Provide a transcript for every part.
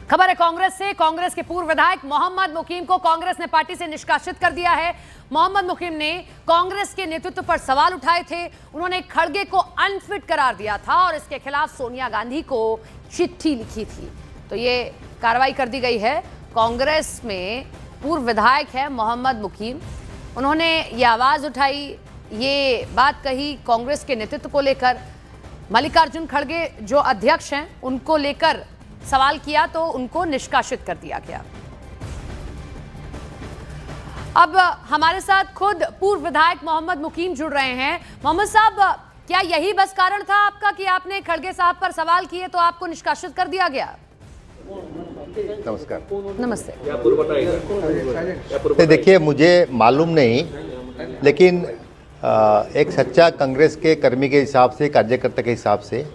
खबर है कांग्रेस से। कांग्रेस के पूर्व विधायक मोहम्मद मुकीम को कांग्रेस ने पार्टी से निष्कासित कर दिया है। मोहम्मद मुकीम ने कांग्रेस के नेतृत्व पर सवाल उठाए थे। उन्होंने खड़गे को अनफिट करार दिया था और इसके खिलाफ सोनिया गांधी को चिट्ठी लिखी थी। तो ये कार्रवाई कर दी गई है। कांग्रेस में पूर्व विधायक है मोहम्मद मुकीम, उन्होंने ये आवाज उठाई, ये बात कही कांग्रेस के नेतृत्व को लेकर। मल्लिकार्जुन खड़गे जो अध्यक्ष हैं उनको लेकर सवाल किया तो उनको निष्कासित कर दिया गया। अब हमारे साथ खुद पूर्व विधायक मोहम्मद मुकीम जुड़ रहे हैं। मोहम्मद साहब, क्या यही बस कारण था आपका कि आपने खड़गे साहब पर सवाल किए तो आपको निष्कासित कर दिया गया? नमस्कार। नमस्ते। देखिए, मुझे मालूम नहीं, लेकिन एक सच्चा कांग्रेस के कर्मी के हिसाब से, कार्यकर्ता के हिसाब से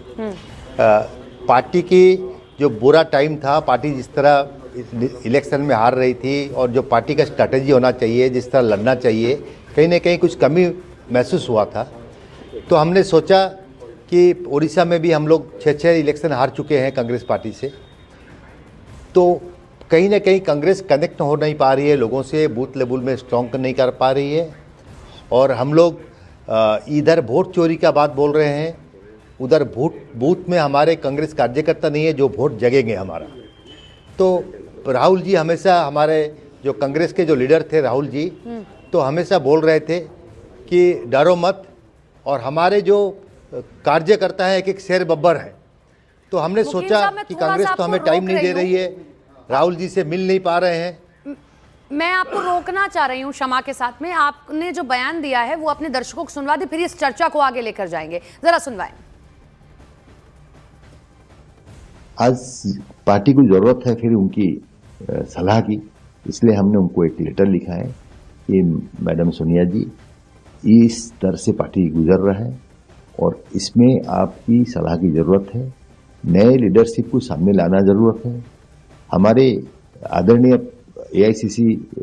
पार्टी की जो बुरा टाइम था, पार्टी जिस तरह इलेक्शन में हार रही थी और जो पार्टी का स्ट्रैटेजी होना चाहिए, जिस तरह लड़ना चाहिए, कहीं ना कहीं कुछ कमी महसूस हुआ था। तो हमने सोचा कि उड़ीसा में भी हम लोग 6 इलेक्शन हार चुके हैं कांग्रेस पार्टी से, तो कहीं ना कहीं कांग्रेस कनेक्ट हो नहीं पा रही है लोगों से, बूथ लेवल में स्ट्रॉन्ग नहीं कर पा रही है। और हम लोग इधर वोट चोरी का बात बोल रहे हैं, उधर बूथ में हमारे कांग्रेस कार्यकर्ता नहीं है जो वोट जगेंगे हमारा। तो राहुल जी हमेशा, हमारे जो कांग्रेस के जो लीडर थे राहुल जी, तो हमेशा बोल रहे थे कि डरो मत, और हमारे जो कार्यकर्ता हैं एक एक शेर बब्बर हैं। तो हमने सोचा कि कांग्रेस तो हमें टाइम नहीं दे रही है, राहुल जी से मिल नहीं पा रहे हैं। मैं आपको रोकना चाह रही हूँ क्षमा के साथ में। आपने जो बयान दिया है वो अपने दर्शकों को सुनवा दे, फिर इस चर्चा को आगे लेकर जाएंगे। जरा सुनवाएं। आज पार्टी को जरूरत है फिर उनकी सलाह की, इसलिए हमने उनको एक लेटर लिखा है कि मैडम सोनिया जी, इस तरह से पार्टी गुजर रहा है और इसमें आपकी सलाह की जरूरत है। नए लीडरशिप को सामने लाना जरूरत है। हमारे आदरणीय AICC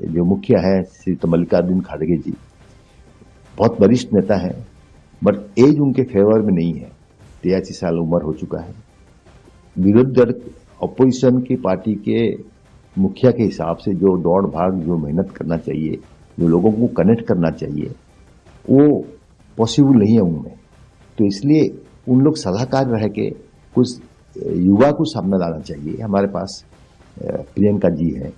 जो मुखिया है श्री मल्लिकार्जुन खड़गे जी बहुत वरिष्ठ नेता हैं, बट एज उनके फेवर में नहीं है। 83 साल उम्र हो चुका है। विरोधी दल अपोजिशन की पार्टी के मुखिया के हिसाब से जो दौड़ भाग, जो मेहनत करना चाहिए, जो लोगों को कनेक्ट करना चाहिए, वो पॉसिबल नहीं है उनमें। तो इसलिए उन लोग सलाहकार रह के कुछ युवा को सामने लाना चाहिए। हमारे पास प्रियंका जी हैं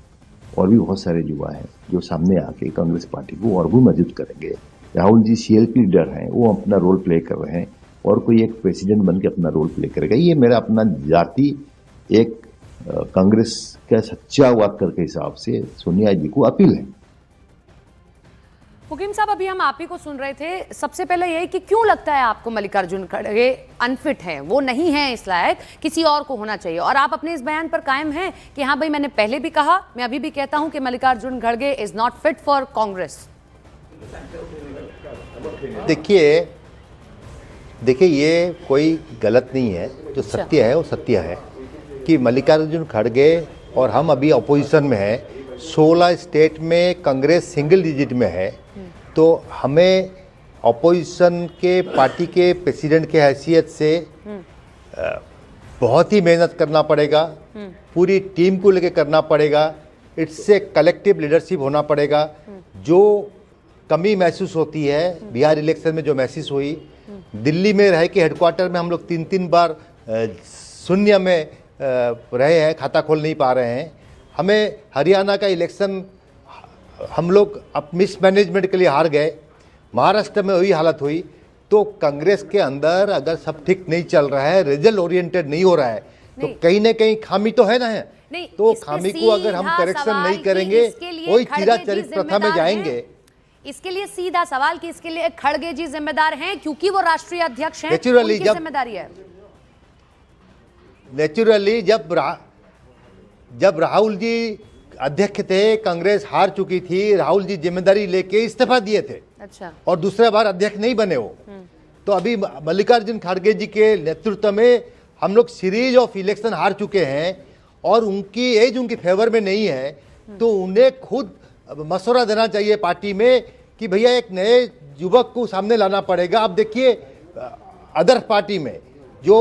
और भी बहुत सारे युवा हैं जो सामने आके कांग्रेस पार्टी को और भी मजबूत करेंगे। राहुल जी CLP लीडर हैं, वो अपना रोल प्ले कर रहे हैं और कोई एक प्रेसिडेंट बन के अपना रोल प्ले करेगा। ये मेरा अपना जाति एक कांग्रेस का सच्चा वर्कर के हिसाब से सोनिया जी को अपील है। मुकीम साहब, अभी हम आप ही को सुन रहे थे। सबसे पहले यही कि क्यों लगता है आपको मल्लिकार्जुन खड़गे अनफिट हैं, वो नहीं है इस लायक, किसी और को होना चाहिए? और आप अपने इस बयान पर कायम हैं कि हाँ भाई, मैंने पहले भी कहा, मैं अभी भी कहता हूं कि मल्लिकार्जुन खड़गे is not fit for Congress. देखिए, ये कोई गलत नहीं है। जो सत्य है वो सत्य है कि मल्लिकार्जुन खड़गे और हम अभी अपोजिशन में हैं। 16 स्टेट में कांग्रेस सिंगल डिजिट में है, तो हमें अपोजिशन के पार्टी के प्रेसिडेंट के हैसियत से बहुत ही मेहनत करना पड़ेगा, पूरी टीम को लेकर करना पड़ेगा। इट्स ए कलेक्टिव लीडरशिप होना पड़ेगा। जो कमी महसूस होती है बिहार इलेक्शन में, जो महसूस हुई, दिल्ली में रह के हेडक्वार्टर में हम लोग 3 बार शून्य में रहे हैं, खाता खोल नहीं पा रहे हैं। हमें हरियाणा का इलेक्शन हम लोग अब मिसमैनेजमेंट के लिए हार गए। महाराष्ट्र में वही हालत हुई। तो कांग्रेस के अंदर अगर सब ठीक नहीं चल रहा है, रिजल्ट ओरिएंटेड नहीं हो रहा है, तो कहीं ना कहीं खामी तो है ना है। तो खामी को अगर हम करेक्शन नहीं करेंगे, वही चिराचरित प्रथा में जाएंगे। इसके लिए सीधा सवाल कि इसके लिए खड़गे जी जिम्मेदार हैं क्योंकि वो राष्ट्रीय अध्यक्ष हैं, नेचुरली उनकी जिम्मेदारी है। नेचुरली जब राहुल जी अध्यक्ष थे, कांग्रेस हार चुकी थी, राहुल जी जिम्मेदारी लेके इस्तीफा दिए थे। अच्छा। और दूसरा बार अध्यक्ष नहीं बने वो। तो अभी मल्लिकार्जुन खड़गे जी के नेतृत्व में हम लोग सीरीज ऑफ इलेक्शन हार चुके हैं और उनकी एज उनके फेवर में नहीं है। तो उन्हें खुद मशवरा देना चाहिए पार्टी में कि भैया एक नए युवक को सामने लाना पड़ेगा। अब देखिए, अदर पार्टी में जो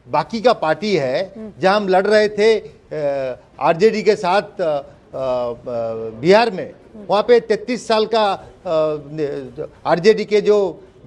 बाकी का पार्टी है, जहां हम लड़ रहे थे आरजेडी के साथ बिहार में, वहाँ पे 33 साल का आरजेडी के जो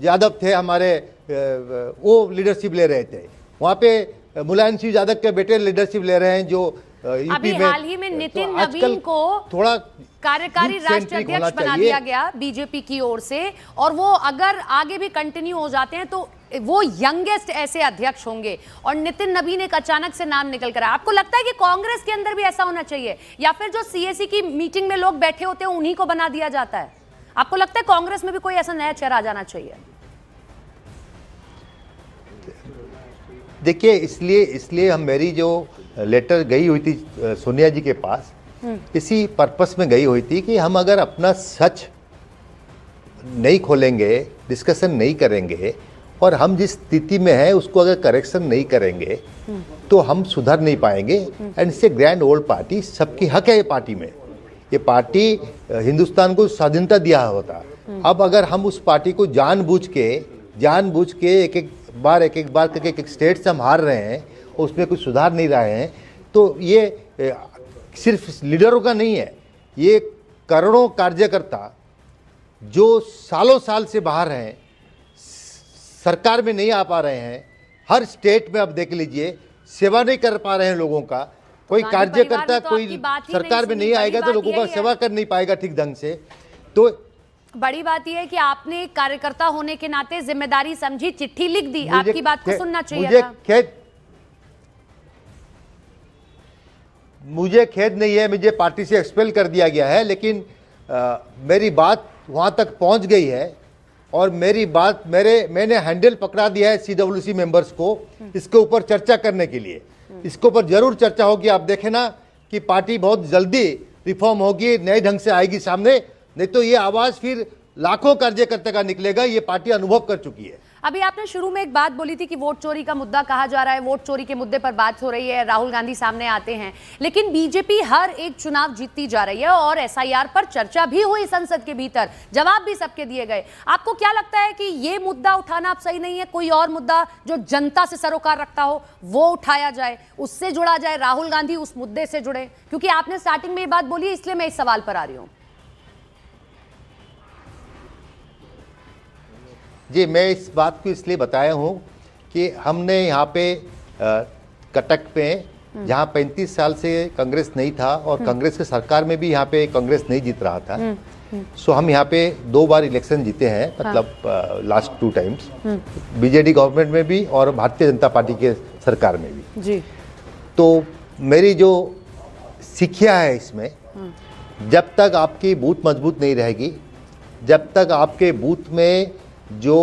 यादव थे हमारे, वो लीडरशिप ले रहे थे। वहाँ पे मुलायम सिंह यादव के बेटे लीडरशिप ले रहे हैं जो अभी यूपी में। हाल ही में नितिन तो आजकल नवीन को थोड़ा कार्यकारी youth राष्ट्रीय centric होना अध्यक्ष बना चाहिए। दिया गया बीजेपी की ओर से, और वो अगर आगे भी कंटिन्यू हो जाते हैं तो वो यंगेस्ट ऐसे अध्यक्ष होंगे, और नितिन नवीन एक अचानक से नाम निकल कर आया। आपको लगता है कि कांग्रेस के अंदर भी ऐसा होना चाहिए, या फिर जो सीएसी की मीटिंग में लोग बैठे होते हैं उन्हीं को बना दिया जाता है? आपको लगता है कांग्रेस में भी कोई ऐसा नया चेहरा आ जाना चाहिए? देखिए, इसलिए हम, मेरी जो लेटर गई हुई थी सोनिया जी के पास, इसी पर्पस में गई हुई थी कि हम अगर अपना सच नहीं खोलेंगे, डिस्कशन नहीं करेंगे, और हम जिस स्थिति में हैं उसको अगर करेक्शन नहीं करेंगे तो हम सुधर नहीं पाएंगे। एंड से ग्रैंड ओल्ड पार्टी, सबकी हक है ये पार्टी में। ये पार्टी हिंदुस्तान को स्वाधीनता दिया होता। अब अगर हम उस पार्टी को जानबूझ के एक एक बार करके एक स्टेट से हम हार रहे हैं और उसमें कुछ सुधार नहीं रहे हैं, तो ये सिर्फ लीडरों का नहीं है, ये करोड़ों कार्यकर्ता जो सालों साल से बाहर हैं, सरकार में नहीं आ पा रहे हैं, हर स्टेट में अब देख लीजिए सेवा नहीं कर पा रहे हैं लोगों का। कोई कार्यकर्ता कोई सरकार में नहीं आएगा तो लोगों का सेवा कर नहीं पाएगा ठीक ढंग से। तो बड़ी बात यह है कि आपने कार्यकर्ता होने के नाते जिम्मेदारी समझी, चिट्ठी लिख दी, आपकी बात को सुनना चाहिए था। मुझे खेद नहीं है, मुझे पार्टी से एक्सपेल कर दिया गया है, लेकिन मेरी बात वहां तक पहुंच गई है, और मेरी बात मैंने हैंडल पकड़ा दिया है सीडब्ल्यूसी मेंबर्स को इसके ऊपर चर्चा करने के लिए। इसके ऊपर जरूर चर्चा होगी। आप देखें ना कि पार्टी बहुत जल्दी रिफॉर्म होगी, नए ढंग से आएगी सामने, नहीं तो ये आवाज फिर लाखों कार्यकर्ता का निकलेगा। ये पार्टी अनुभव कर चुकी है। अभी आपने शुरू में एक बात बोली थी कि वोट चोरी का मुद्दा कहा जा रहा है, वोट चोरी के मुद्दे पर बात हो रही है, राहुल गांधी सामने आते हैं, लेकिन बीजेपी हर एक चुनाव जीतती जा रही है और एसआईआर पर चर्चा भी हुई संसद के भीतर, जवाब भी सबके दिए गए। आपको क्या लगता है कि ये मुद्दा उठाना अब सही नहीं है? कोई और मुद्दा जो जनता से सरोकार रखता हो वो उठाया जाए, उससे जुड़ा जाए, राहुल गांधी उस मुद्दे से जुड़े? क्योंकि आपने स्टार्टिंग में ये बात बोली, इसलिए मैं इस सवाल पर आ रही हूँ। जी, मैं इस बात को इसलिए बताया हूँ कि हमने यहाँ पे कटक पे, जहाँ 35 साल से कांग्रेस नहीं था और कांग्रेस के सरकार में भी यहाँ पे कांग्रेस नहीं जीत रहा था, सो हम यहाँ पे 2 बार इलेक्शन जीते हैं, मतलब लास्ट 2 टाइम्स, बीजेडी गवर्नमेंट में भी और भारतीय जनता पार्टी के सरकार में भी जी। तो मेरी जो शिक्षा है इसमें, जब तक आपकी बूथ मजबूत नहीं रहेगी, जब तक आपके बूथ में जो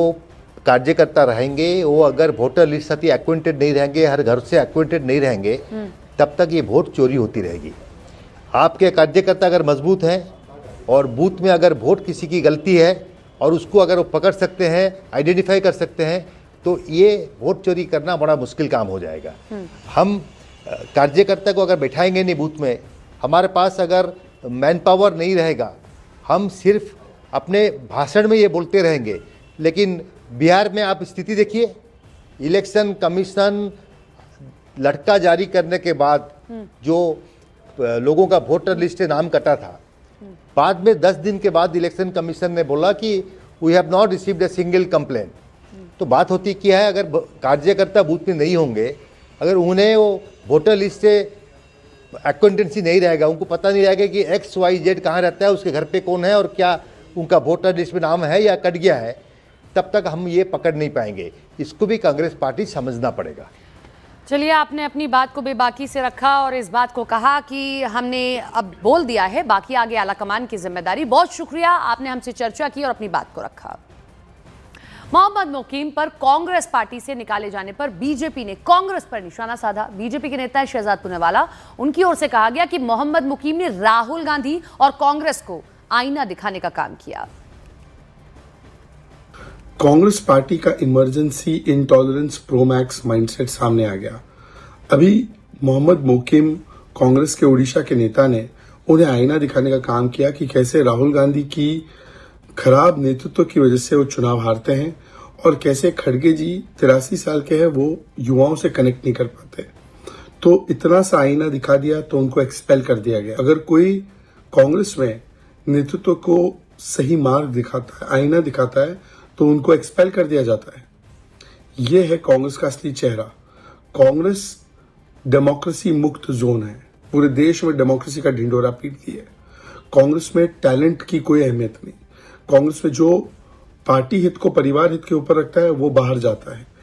कार्यकर्ता रहेंगे वो अगर वोटर लिस्ट साथ एक्वेंटेड नहीं रहेंगे, हर घर से एक्वेंटेड नहीं रहेंगे, तब तक ये वोट चोरी होती रहेगी। आपके कार्यकर्ता अगर मजबूत हैं और बूथ में अगर वोट किसी की गलती है और उसको अगर वो पकड़ सकते हैं, आइडेंटिफाई कर सकते हैं, तो ये वोट चोरी करना बड़ा मुश्किल काम हो जाएगा। हम कार्यकर्ता को अगर बैठाएंगे नहीं बूथ में, हमारे पास अगर मैन पावर नहीं रहेगा, हम सिर्फ अपने भाषण में ये बोलते रहेंगे, लेकिन बिहार में आप स्थिति देखिए, इलेक्शन कमीशन लटका जारी करने के बाद जो लोगों का वोटर लिस्ट से नाम कटा था, बाद में 10 दिन के बाद इलेक्शन कमीशन ने बोला कि we have not received a single complaint. तो बात होती क्या है, अगर कार्यकर्ता बूथ में नहीं होंगे, अगर उन्हें वो वोटर लिस्ट से एक्वेंटेंसी नहीं रहेगा, उनको पता नहीं रहेगा कि XYZ कहाँ रहता है, उसके घर पे कौन है और क्या उनका वोटर लिस्ट में नाम है या कट गया है, तब तक हम ये पकड़ नहीं पाएंगे। इसको भी कांग्रेस पार्टी समझना पड़ेगा। चलिए, आपने अपनी बात को बेबाकी से रखा और इस बात को कहा कि हमने अब बोल दिया है, बाकी आगे आलाकमान की जिम्मेदारी। बहुत शुक्रिया, आपने हमसे चर्चा की और अपनी बात को रखा। मोहम्मद मोकीम पर कांग्रेस पार्टी से निकाले जाने पर बीजेपी ने कांग्रेस पर निशाना साधा। बीजेपी के नेता शहजाद पुनेवाला, उनकी ओर से कहा गया कि मोहम्मद मोकीम ने राहुल गांधी और कांग्रेस को आईना दिखाने का काम किया। कांग्रेस पार्टी का इमरजेंसी इंटॉलरेंस प्रोमैक्स माइंडसेट सामने आ गया। अभी मोहम्मद मोकीम, कांग्रेस के उड़ीसा के नेता, ने उन्हें आईना दिखाने का काम किया कि कैसे राहुल गांधी की खराब नेतृत्व की वजह से वो चुनाव हारते हैं और कैसे खड़गे जी 83 साल के हैं, वो युवाओं से कनेक्ट नहीं कर पाते। तो इतना सा आईना दिखा दिया तो उनको एक्सपेल कर दिया गया। अगर कोई कांग्रेस में नेतृत्व को सही मार्ग दिखाता है, आईना दिखाता है, तो उनको एक्सपेल कर दिया जाता है। यह है कांग्रेस का असली चेहरा। कांग्रेस डेमोक्रेसी मुक्त जोन है, पूरे देश में डेमोक्रेसी का ढिंडोरा पीटती है। कांग्रेस में टैलेंट की कोई अहमियत नहीं। कांग्रेस में जो पार्टी हित को परिवार हित के ऊपर रखता है वो बाहर जाता है।